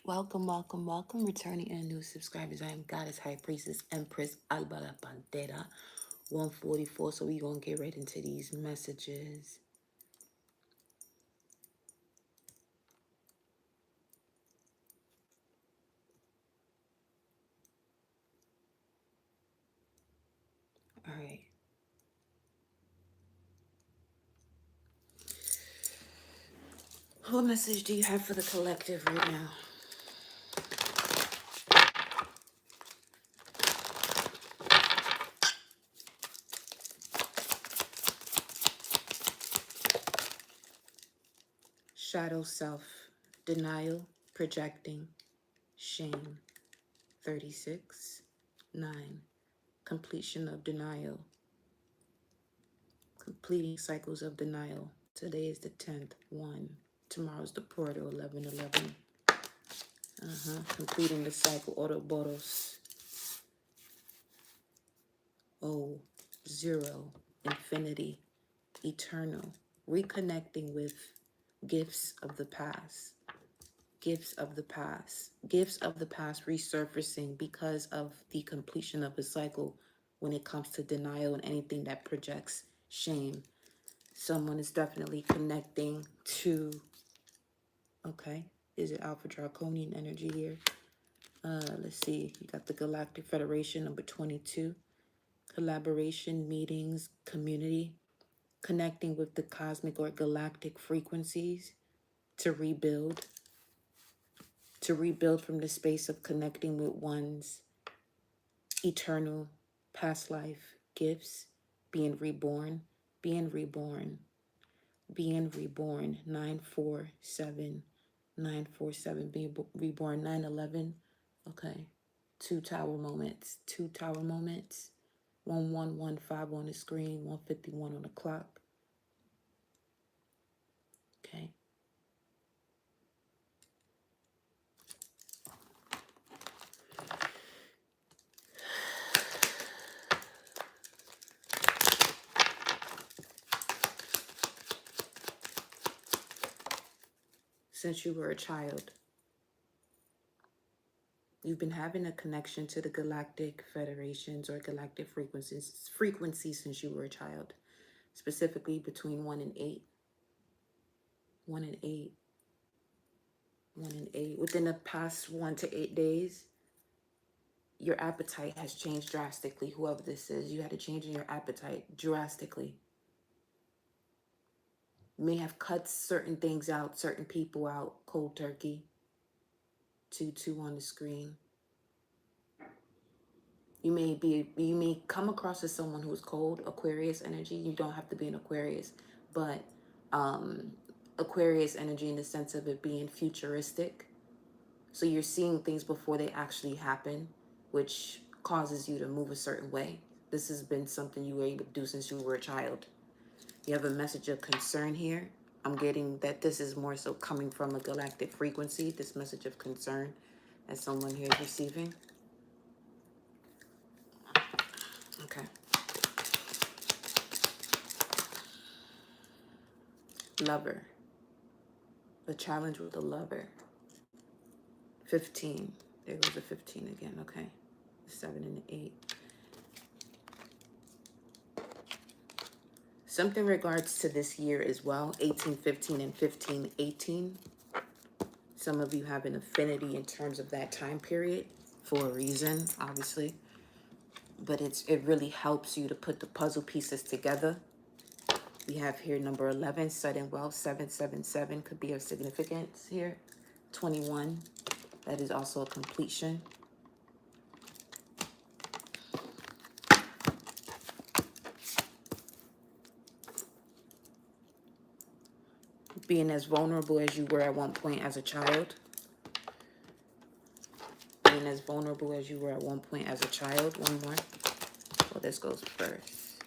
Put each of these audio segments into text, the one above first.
Welcome, welcome, welcome. Returning and new subscribers. I am Goddess High Priestess Empress Albala Pantera 144. So we're going to get right into these messages. All right. What message do you have for the collective right now? Shadow self, denial, projecting, shame. 36, 9. Completion of denial. Completing cycles of denial. Today is the 10th, 1. Tomorrow's the portal, 11:11. Completing the cycle, Ouroboros. O, 0, infinity, eternal. Reconnecting with gifts of the past. Gifts of the past. Gifts of the past resurfacing because of the completion of the cycle when it comes to denial and anything that projects shame. Someone is definitely connecting to, okay, is it Alpha Draconian energy here? Let's see, you got the Galactic Federation, number 22. Collaboration, meetings, community, connecting with the cosmic or galactic frequencies to rebuild from the space of connecting with one's eternal past life gifts, being reborn, being reborn, being reborn, 947, 947, being reborn, 911. Okay, two tower moments, 1115 on the screen, 151 on the clock. Okay. Since you were a child, you've been having a connection to the galactic federations or galactic frequencies since you were a child, specifically between 1 and 8. 1 and 8. 1 and 8. Within the past 1 to 8 days, your appetite has changed drastically. Whoever this is, you had a change in your appetite drastically. You may have cut certain things out, certain people out, cold turkey. 2-2 on the screen. You may come across as someone who is cold, Aquarius energy. You don't have to be an Aquarius, but Aquarius energy in the sense of it being futuristic. So you're seeing things before they actually happen, which causes you to move a certain way. This has been something you were able to do since you were a child. You have a message of concern here. I'm getting that this is more so coming from a galactic frequency, this message of concern that someone here is receiving. Okay. Lover. A challenge with a lover. 15. There goes a 15 again. Okay. The 7 and the 8. Something regards to this year as well. 1815 and 1518. Some of you have an affinity in terms of that time period for a reason, obviously. But it really helps you to put the puzzle pieces together. We have here number 11, sudden wealth, 777 could be of significance here. 21, that is also a completion. Being as vulnerable as you were at one point as a child. Being as vulnerable as you were at one point as a child. One more. Well, this goes first.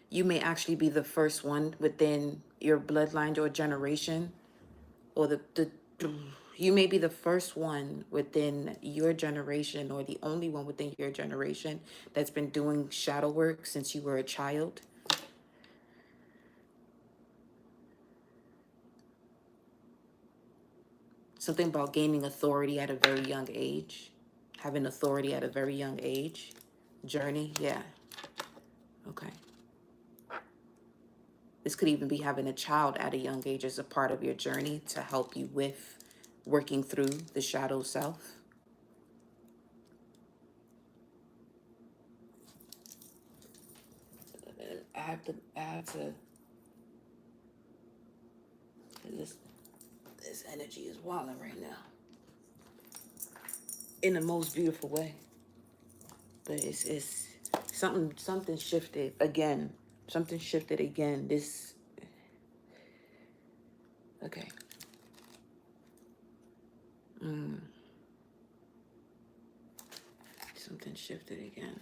You may actually be the first one within your bloodline or generation, or you may be the first one within your generation or the only one within your generation that's been doing shadow work since you were a child. Something about gaining authority at a very young age. Having authority at a very young age. Journey, yeah. Okay. This could even be having a child at a young age as a part of your journey to help you with working through the shadow self. I have to, this energy is walling right now. In the most beautiful way. But it's something shifted again. Something shifted again. This, okay. Something shifted again.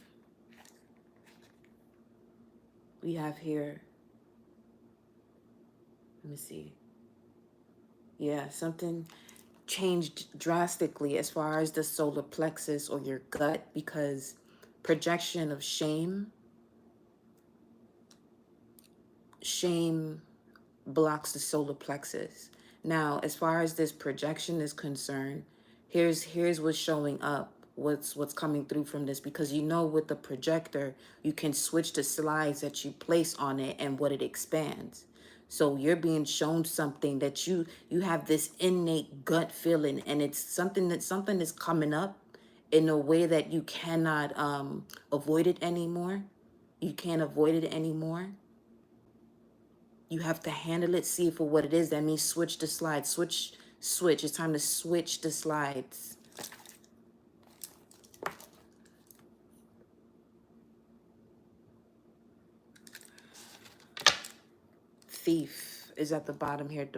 We have here, let me see. Yeah, something changed drastically as far as the solar plexus or your gut, because projection of shame blocks the solar plexus. Now, as far as this projection is concerned, here's what's showing up, what's coming through from this, because you know with the projector, you can switch the slides that you place on it and what it expands. So you're being shown something that you have this innate gut feeling, and it's something is coming up in a way that you cannot avoid it anymore. You can't avoid it anymore. You have to handle it, see it for what it is. That means switch the slides. Switch. It's time to switch the slides. Thief is at the bottom here.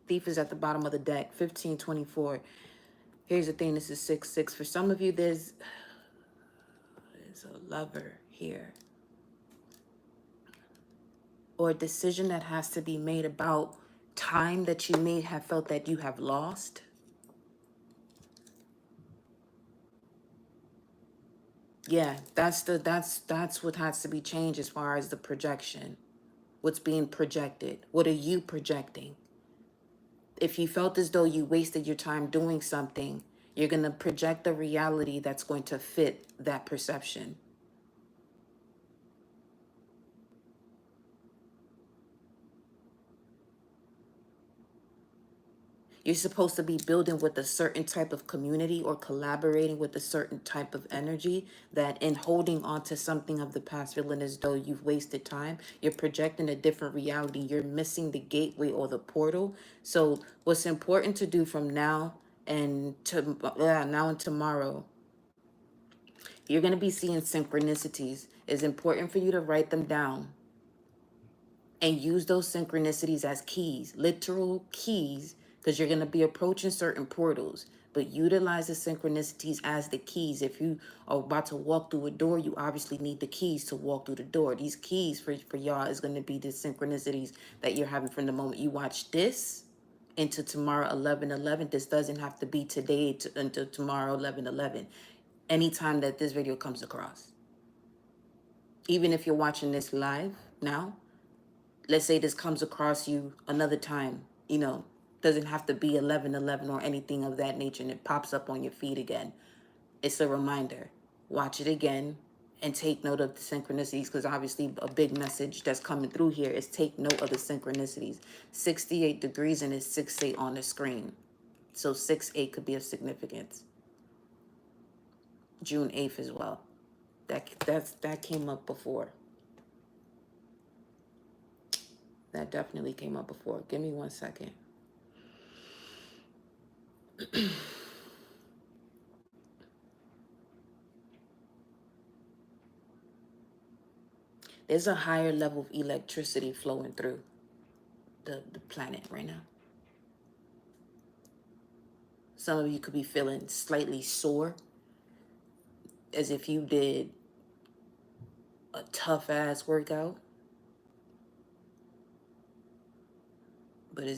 Thief is at the bottom of the deck. 1524. Here's the thing. This is 6-6. For some of you, there's a lover here. Or a decision that has to be made about time that you may have felt that you have lost. Yeah, that's what has to be changed as far as the projection. What's being projected? What are you projecting? If you felt as though you wasted your time doing something, you're going to project a reality that's going to fit that perception. You're supposed to be building with a certain type of community or collaborating with a certain type of energy, that in holding on to something of the past, feeling as though you've wasted time, you're projecting a different reality. You're missing the gateway or the portal. So what's important to do from now and tomorrow, you're going to be seeing synchronicities. It's important for you to write them down and use those synchronicities as keys, literal keys, because you're going to be approaching certain portals. But utilize the synchronicities as the keys. If you are about to walk through a door, you obviously need the keys to walk through the door. These keys for y'all is going to be the synchronicities that you're having from the moment you watch this into tomorrow 11/11. This doesn't have to be today until tomorrow 11/11. Anytime that this video comes across. Even if you're watching this live now, let's say this comes across you another time, doesn't have to be 11/11 or anything of that nature, and it pops up on your feed again. It's a reminder. Watch it again and take note of the synchronicities, because obviously a big message that's coming through here is take note of the synchronicities. 68 degrees and it's 6-8 on the screen. So 6-8 could be of significance. June 8th as well. That came up before. That definitely came up before. Give me 1 second. There's a higher level of electricity flowing through the planet right now. Some of you could be feeling slightly sore, as if you did a tough ass workout. But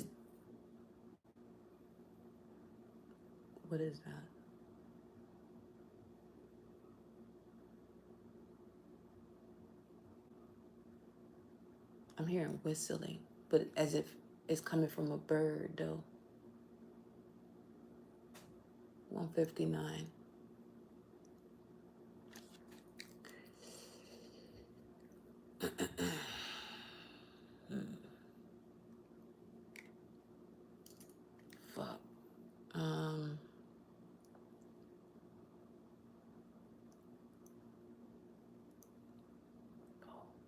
what is that? I'm hearing whistling, but as if it's coming from a bird though. 159. Fuck. Oh,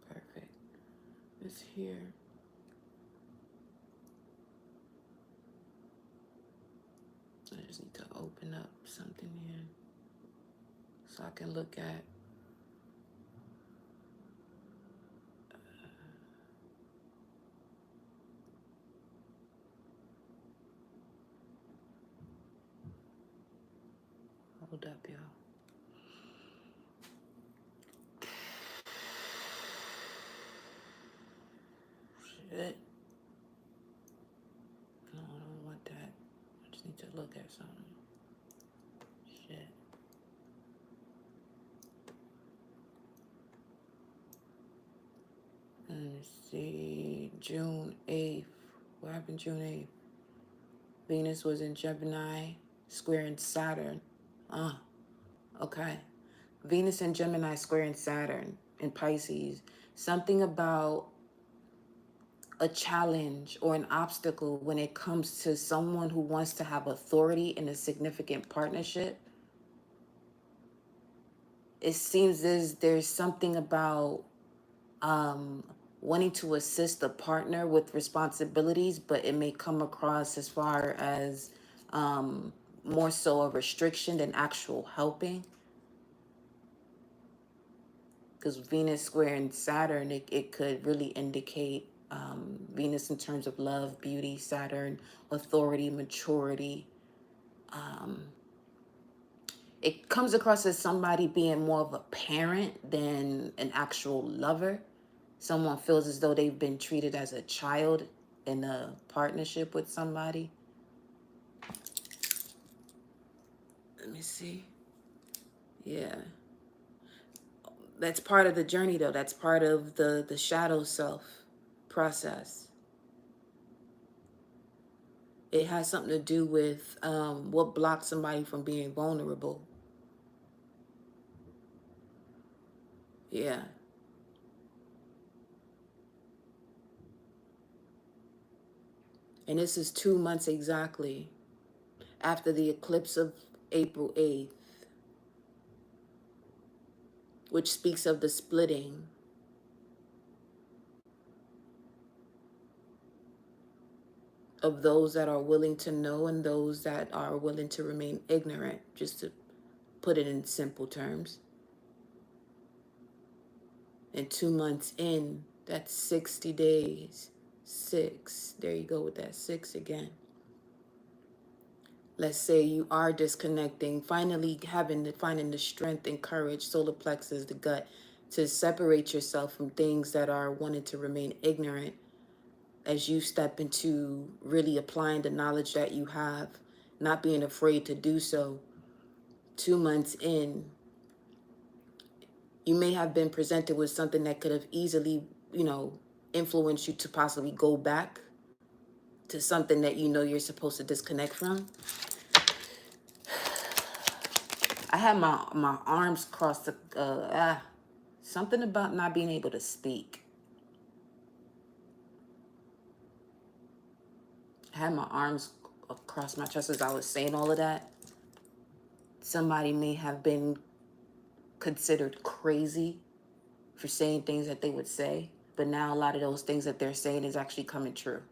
perfect. It's here. I just need to open up something here so I can look at. Hold up, y'all. Shit. No, I don't want that. I just need to look at something. Shit. Let's see. June 8th. What happened June 8th? Venus was in Gemini, squaring Saturn. Okay. Venus and Gemini squaring Saturn in Pisces. Something about a challenge or an obstacle when it comes to someone who wants to have authority in a significant partnership. It seems as there's something about wanting to assist a partner with responsibilities, but it may come across as far as more so a restriction than actual helping. Because Venus squaring Saturn, it could really indicate Venus in terms of love, beauty, Saturn, authority, maturity. It comes across as somebody being more of a parent than an actual lover. Someone feels as though they've been treated as a child in a partnership with somebody. Let me see. Yeah. That's part of the journey, though. That's part of the shadow self process. It has something to do with what blocks somebody from being vulnerable. Yeah. And this is 2 months exactly after the eclipse of April 8th, which speaks of the splitting. Of those that are willing to know and those that are willing to remain ignorant, just to put it in simple terms. And 2 months in, that's 60 days. 6. There you go with that 6 again. Let's say you are disconnecting, finally finding the strength and courage, solar plexus, the gut, to separate yourself from things that are wanting to remain ignorant as you step into really applying the knowledge that you have, not being afraid to do so. 2 months in, you may have been presented with something that could have easily, influenced you to possibly go back to something that you know you're supposed to disconnect from. I had my arms crossed, something about not being able to speak. I had my arms across my chest as I was saying all of that. Somebody may have been considered crazy for saying things that they would say, but now a lot of those things that they're saying is actually coming true.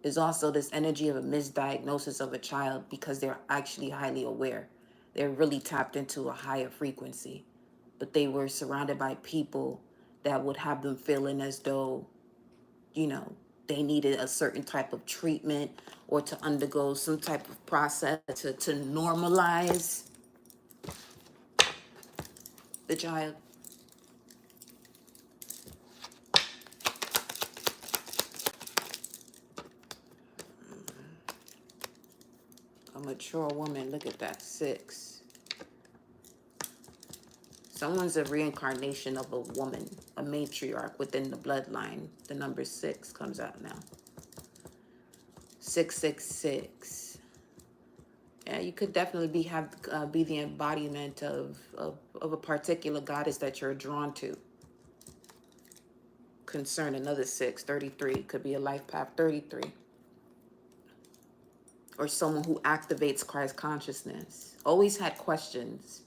There's also this energy of a misdiagnosis of a child because they're actually highly aware. They're really tapped into a higher frequency, but they were surrounded by people that would have them feeling as though, they needed a certain type of treatment or to undergo some type of process to normalize the child. A mature woman, look at that 6. Someone's a reincarnation of a woman, a matriarch within the bloodline. The number 6 comes out now. 666. Yeah, you could definitely be the embodiment of a particular goddess that you're drawn to. Concern, another 6, 33. Could be a life path 33. Or someone who activates Christ consciousness. Always had questions.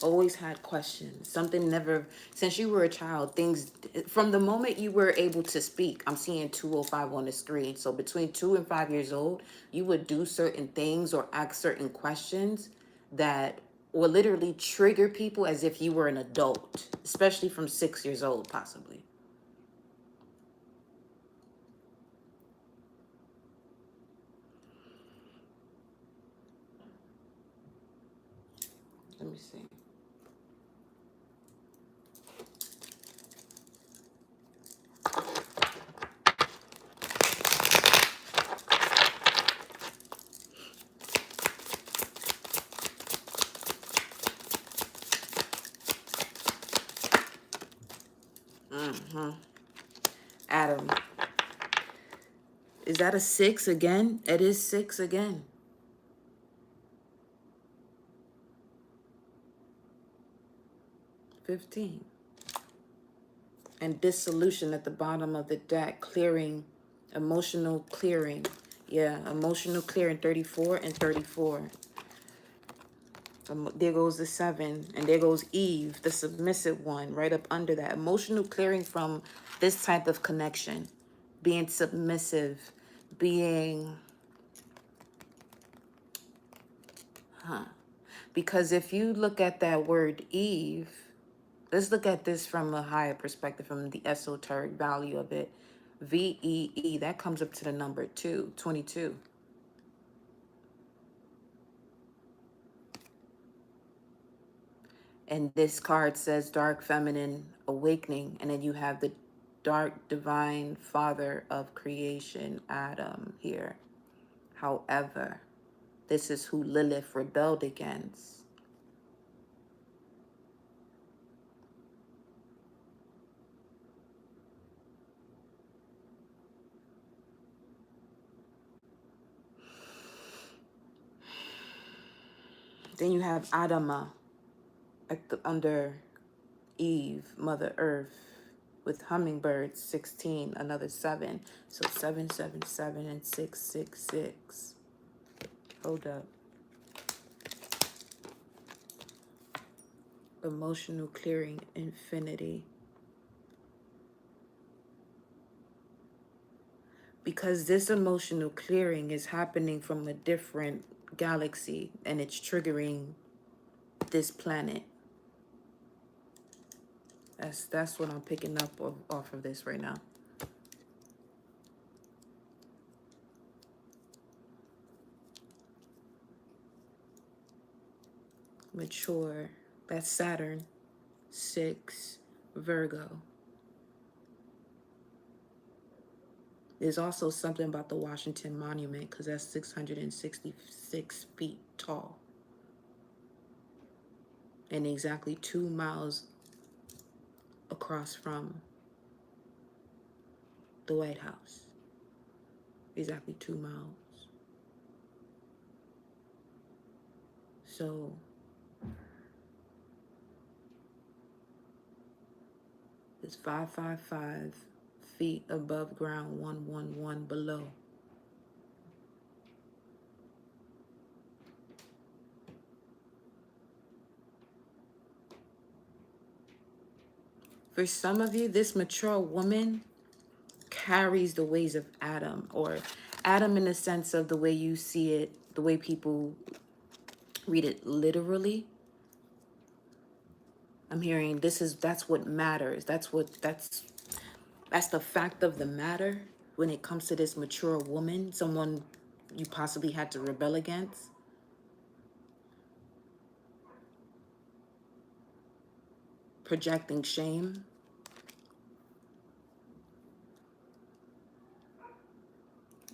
Always had questions. Something never, since you were a child, things, from the moment you were able to speak, I'm seeing 205 on the screen. So between 2 and 5 years old, you would do certain things or ask certain questions that will literally trigger people as if you were an adult, especially from 6 years old, possibly. Let me see. Adam. Is that a 6 again? It is 6 again. $15. And dissolution at the bottom of the deck, clearing, emotional clearing. Yeah, emotional clearing, 34 and 34. There goes the 7, and there goes Eve, the submissive one, right up under that. Emotional clearing from this type of connection, being submissive, being, because if you look at that word Eve, let's look at this from a higher perspective, from the esoteric value of it. VEE, that comes up to the number 2, 22. And this card says dark feminine awakening. And then you have the dark divine father of creation, Adam, here. However, this is who Lilith rebelled against. Then you have Adama under Eve, Mother Earth, with hummingbirds, 16, another 7. So 777 and 666. Hold up. Emotional clearing, infinity. Because this emotional clearing is happening from a different galaxy and it's triggering this planet. That's what I'm picking up off of this right now. Mature. That's Saturn. 6, Virgo. There's also something about the Washington Monument because that's 666 feet tall. And exactly 2 miles across from the White House. Exactly 2 miles. So it's 555 feet above ground, 111 below. For some of you, this mature woman carries the ways of Adam, or Adam in the sense of the way you see it, the way people read it literally. I'm hearing that's what matters. That's the fact of the matter when it comes to this mature woman, someone you possibly had to rebel against. Projecting shame.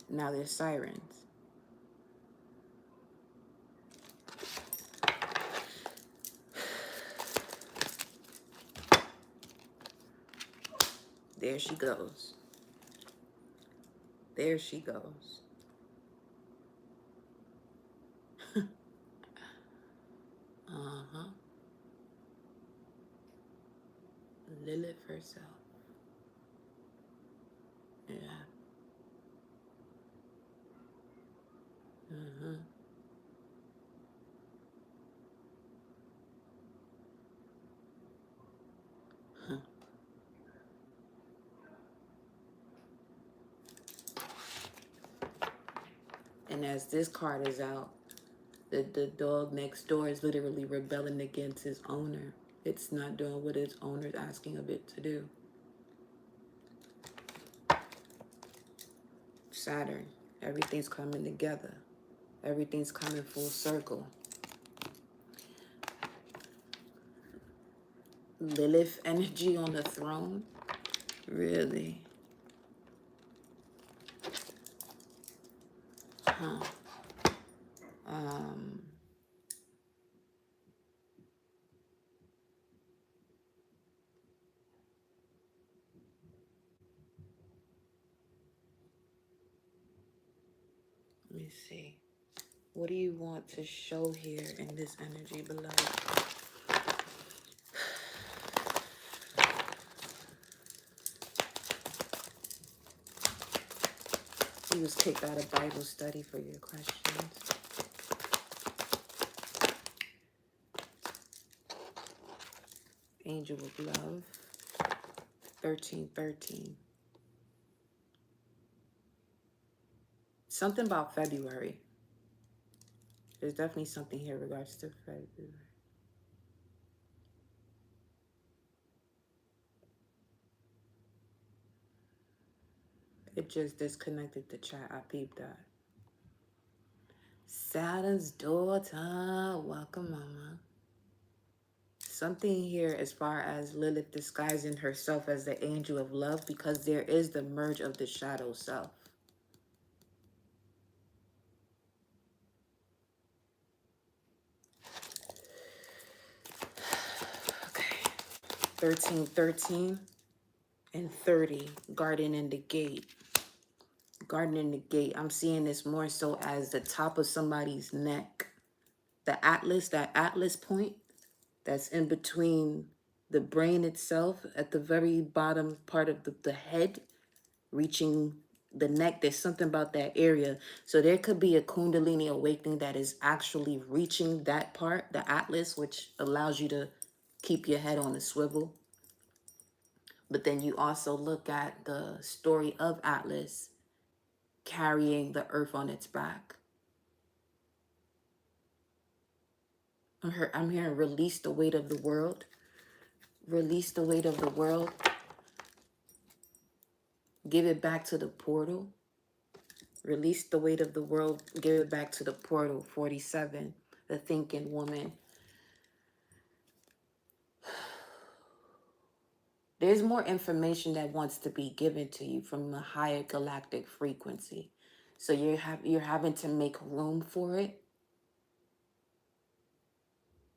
Now there's sirens. There she goes. There she goes. Lilith herself. Yeah. Uh-huh. Huh. And as this card is out, the dog next door is literally rebelling against his owner. It's not doing what its owner is asking of it to do. Saturn, everything's coming together. Everything's coming full circle. Lilith energy on the throne? Really? Huh. Um, Let me see. What do you want to show here in this energy, beloved? He was kicked out of Bible study for your questions. Angel of Love, 1313. Something about February. There's definitely something here in regards to February. It just disconnected the chat. I peeped that. Saturn's daughter. Welcome, mama. Something here as far as Lilith disguising herself as the angel of love, because there is the merge of the shadow self. Okay. 1313 and 30. Garden in the gate. Garden in the gate. I'm seeing this more so as the top of somebody's neck. The atlas, that atlas point that's in between the brain itself at the very bottom part of the head, reaching the neck. There's something about that area. So there could be a Kundalini awakening that is actually reaching that part, the atlas, which allows you to keep your head on a swivel. But then you also look at the story of Atlas carrying the earth on its back. I'm hearing release the weight of the world. Release the weight of the world. Give it back to the portal. Release the weight of the world. Give it back to the portal. 47. The thinking woman. There's more information that wants to be given to you from a higher galactic frequency. So you're having to make room for it.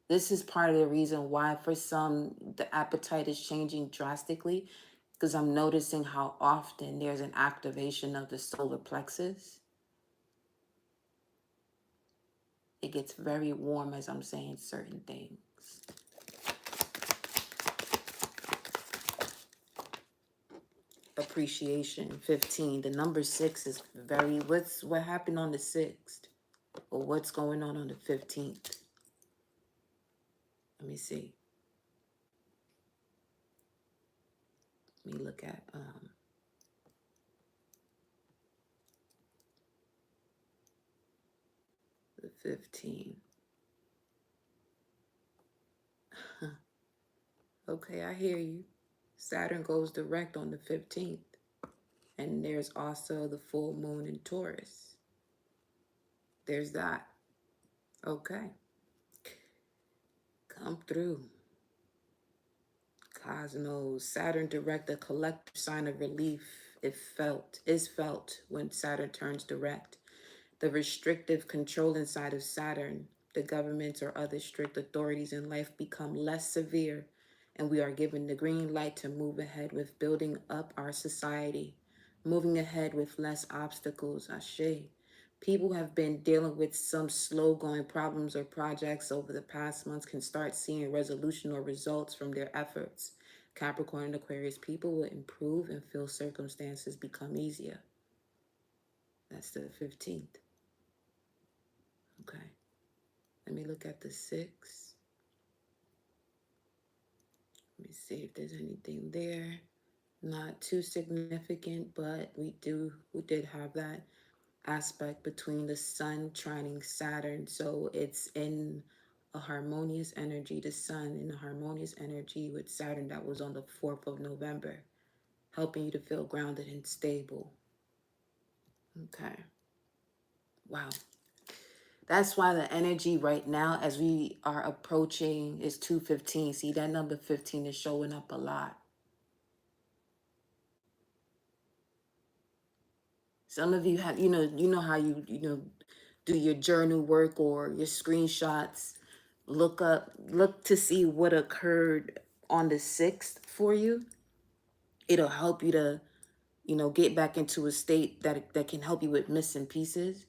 This is part of the reason why for some the appetite is changing drastically, because I'm noticing how often there's an activation of the solar plexus. It gets very warm as I'm saying certain things. Appreciation, 15. The number 6 is very, what happened on the 6th? Or what's going on the 15th? Let me see. Let me look at the 15. Okay, I hear you. Saturn goes direct on the 15th. And there's also the full moon in Taurus. There's that. Okay. Come through. Cosmos. Saturn direct, the collective sign of relief is felt when Saturn turns direct. The restrictive controlling side of Saturn, the governments or other strict authorities in life become less severe, and we are given the green light to move ahead with building up our society, moving ahead with less obstacles. Ashe. People have been dealing with some slow-going problems or projects over the past months can start seeing resolution or results from their efforts. Capricorn and Aquarius people will improve and feel circumstances become easier. That's the 15th. Okay. Let me look at the 6th. Let me see if there's anything there. Not too significant, but we did have that aspect between the sun trining Saturn. So it's in a harmonious energy, the sun in a harmonious energy with Saturn that was on the 4th of November, helping you to feel grounded and stable. Okay. Wow. That's why the energy right now, as we are approaching, is 215. See, that number 15 is showing up a lot. Some of you have, you know how you do your journal work or your screenshots. Look to see what occurred on the 6th for you. It'll help you to, get back into a state that can help you with missing pieces.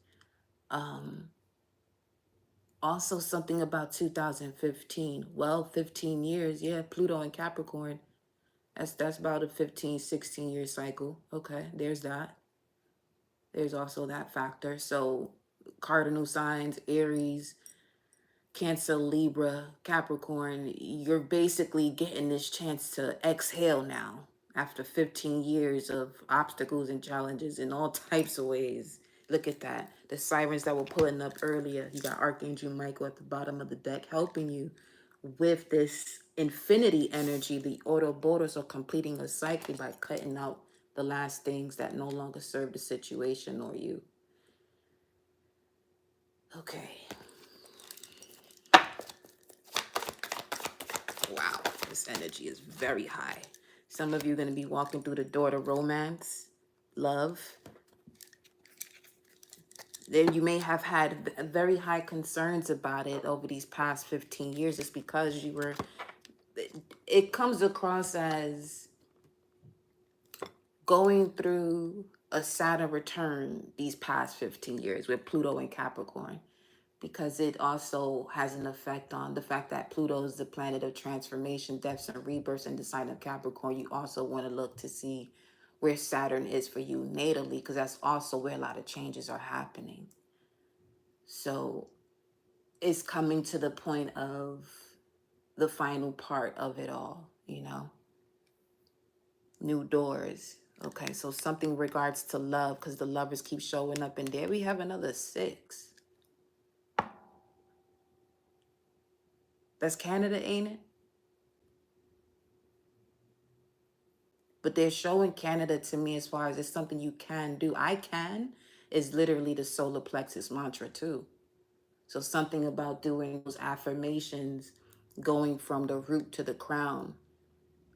Also something about 2015. Well, 15 years, yeah, Pluto and Capricorn. That's about a 15, 16-year cycle. Okay, there's that. There's also that factor. So cardinal signs, Aries, Cancer, Libra, Capricorn, you're basically getting this chance to exhale now after 15 years of obstacles and challenges in all types of ways. Look at that. The sirens that were pulling up earlier. You got Archangel Michael at the bottom of the deck helping you with this infinity energy. The Ouroboros are completing a cycle by cutting out the last things that no longer serve the situation or you. Okay. Wow, this energy is very high. Some of you are going to be walking through the door to romance, love. Then you may have had very high concerns about it over these past 15 years. It's because it comes across as going through a Saturn return these past 15 years with Pluto and Capricorn, because it also has an effect on the fact that Pluto is the planet of transformation, deaths, and rebirths in the sign of Capricorn. You also want to look to see where Saturn is for you natally, because that's also where a lot of changes are happening. So it's coming to the point of the final part of it all, new doors. Okay, so something in regards to love, because the lovers keep showing up, and there we have another 6. That's Canada, ain't it? But they're showing Canada to me as far as it's something you can do. I can is literally the solar plexus mantra too. So something about doing those affirmations, going from the root to the crown.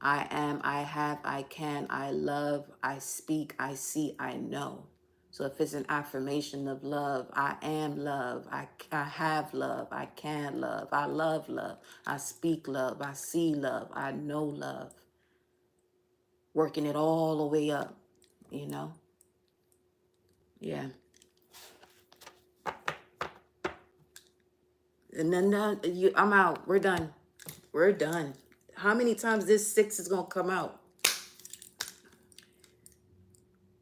I am, I have, I can, I love, I speak, I see, I know. So if it's an affirmation of love, I am love, I have love, I can love, I love love, I speak love, I see love, I know love. Working it all the way up, Yeah. And then I'm out. We're done. We're done. How many times this 6 is going to come out?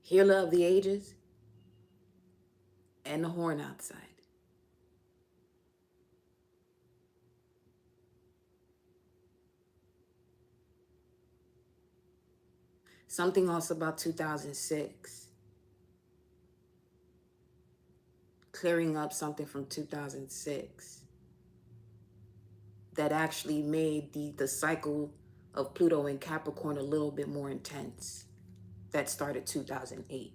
Healer of the ages and the horn outside. Something else about 2006. Clearing up something from 2006 that actually made the cycle of Pluto and Capricorn a little bit more intense. That started 2008.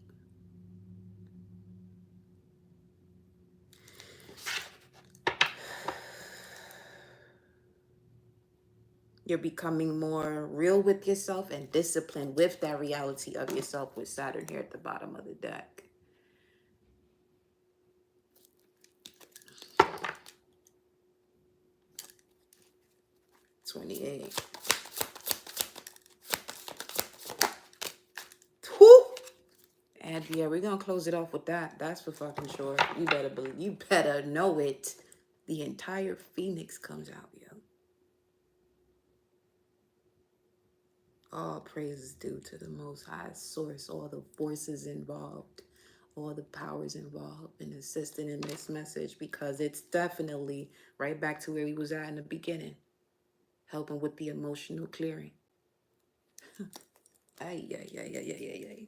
You're becoming more real with yourself and disciplined with that reality of yourself with Saturn here at the bottom of the deck. '28. Whew. And yeah, we're gonna close it off with that. That's for fucking sure. You better believe. You better know it. The entire Phoenix comes out, yo. All praise is due to the Most High Source, all the forces involved, all the powers involved in assisting in this message, because it's definitely right back to where we was at in the beginning, helping with the emotional clearing. Ay, ay, ay, ay, ay, ay, ay.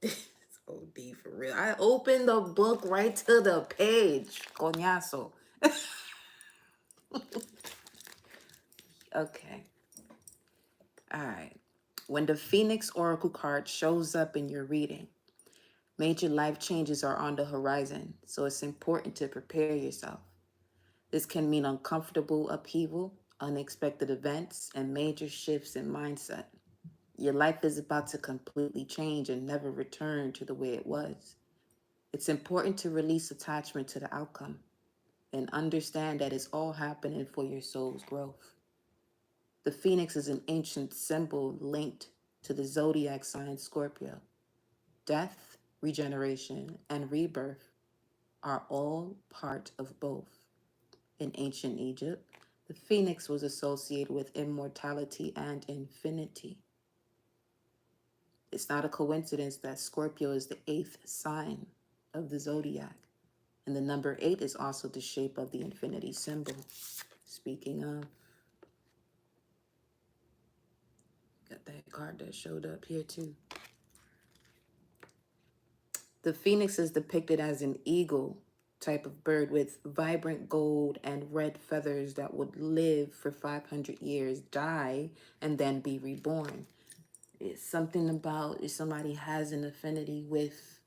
It's OD for real. I opened the book right to the page. Coñazo. Okay. All right. When the Phoenix Oracle card shows up in your reading, major life changes are on the horizon, so it's important to prepare yourself. This can mean uncomfortable upheaval, unexpected events, and major shifts in mindset. Your life is about to completely change and never return to the way it was. It's important to release attachment to the outcome and understand that it's all happening for your soul's growth. The phoenix is an ancient symbol linked to the zodiac sign Scorpio. Death, regeneration, and rebirth are all part of both. In ancient Egypt, the phoenix was associated with immortality and infinity. It's not a coincidence that Scorpio is the 8th sign of the zodiac, and the number 8 is also the shape of the infinity symbol. Speaking of, got that card that showed up here too. The phoenix is depicted as an eagle type of bird with vibrant gold and red feathers that would live for 500 years, die, and then be reborn. It's something about if somebody has an affinity with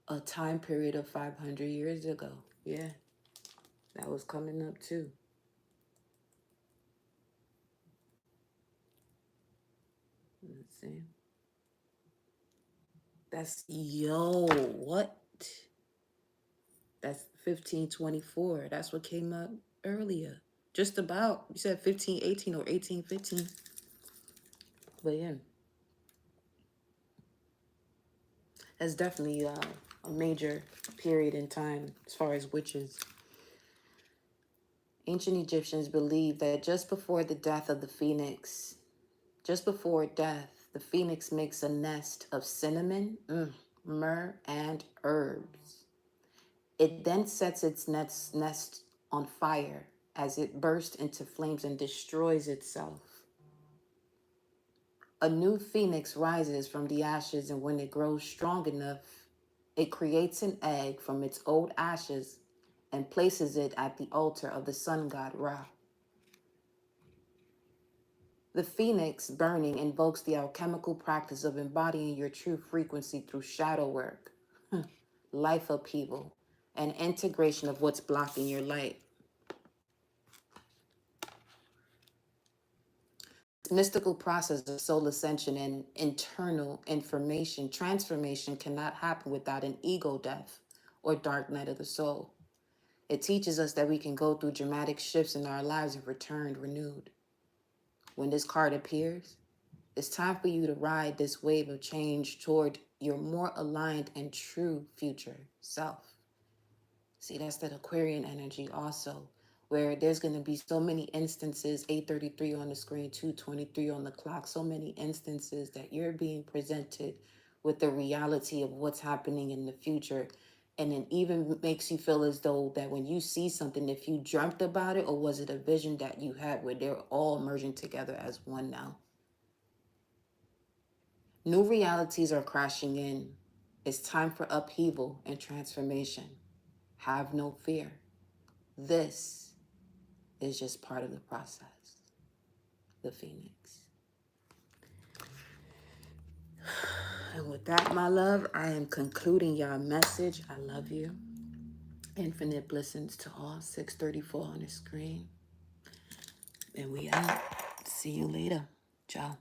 a time period of 500 years ago. Yeah, that was coming up too. Let's see. That's, yo, what? That's 1524. That's what came up earlier. Just about. You said 1518 or 1815. But yeah, that's definitely a major period in time as far as witches. Ancient Egyptians believed that just before the death of the phoenix, just before death, the phoenix makes a nest of cinnamon, myrrh, and herbs. It then sets its nest on fire as it bursts into flames and destroys itself. A new phoenix rises from the ashes, and when it grows strong enough, it creates an egg from its old ashes and places it at the altar of the sun god Ra. The phoenix burning invokes the alchemical practice of embodying your true frequency through shadow work, life upheaval, and integration of what's blocking your light. This mystical process of soul ascension and internal information transformation cannot happen without an ego death or dark night of the soul. It teaches us that we can go through dramatic shifts in our lives and return renewed. When this card appears, it's time for you to ride this wave of change toward your more aligned and true future self. See, that's that Aquarian energy also, where there's going to be so many instances, 833 on the screen, 223 on the clock, so many instances that you're being presented with the reality of what's happening in the future. And it even makes you feel as though that when you see something, if you dreamt about it, or was it a vision that you had where they're all merging together as one now? New realities are crashing in. It's time for upheaval and transformation. Have no fear. This is just part of the process. The phoenix. And with that, my love, I am concluding your message. I love you. Infinite blessings to all. 634 on the screen. And we out. See you later. Ciao.